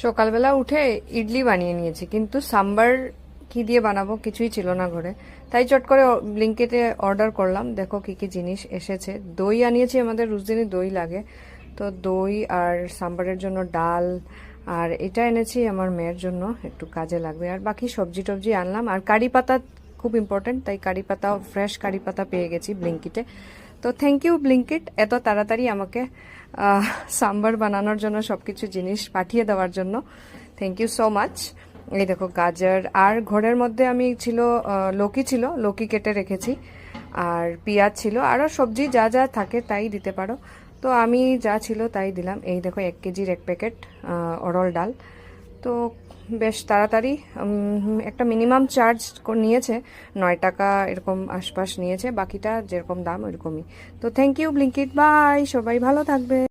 সকালবেলা উঠে ইডলি বানিয়ে নিয়েছি, কিন্তু সাম্বার কি দিয়ে বানাবো কিছুই ছিল না ঘরে। তাই চট করে ব্লিঙ্কিটে অর্ডার করলাম। দেখো কি কি জিনিস এসেছে। দই আনিয়েছি, আমাদের রোজদিনই দই লাগে, তো দই আর সাম্বারের জন্য ডাল। আর এটা এনেছি আমার মেয়ের জন্য, একটু কাজে লাগবে। আর বাকি সবজি টবজি আনলাম। আর কারি পাতা খুব ইম্পর্টেন্ট, তাই কারি পাতাও, ফ্রেশ কারি পাতা পেয়ে গেছি ব্লিঙ্কিটে। তো থ্যাংক ইউ ব্লিঙ্কিট, এত তাড়াতাড়ি আমাকে সাম্বার বানানোর জন্য সবকিছু জিনিস পাঠিয়ে দেওয়ার জন্য থ্যাংক ইউ সো মাচ। এই দেখো গাজর, আর ঘরের মধ্যে আমি ছিল লৌকি ছিল, লৌকি কেটে রেখেছি, আর পেঁয়াজ ছিল, আরও সবজি যা যা থাকে তাই দিতে পারো। তো আমি যা ছিল তাই দিলাম। এই দেখো 1 কেজির 1 প্যাকেট অরল ডাল। তো বেশ তাড়াতাড়ি, একটা মিনিমাম চার্জ নিয়েছে 9 টাকা এরকম আশপাশ নিয়েছে, বাকিটা যেরকম দাম ওইরকমই। তো থ্যাংক ইউ ব্লিঙ্কিট, বাই, সবাই ভালো থাকবে।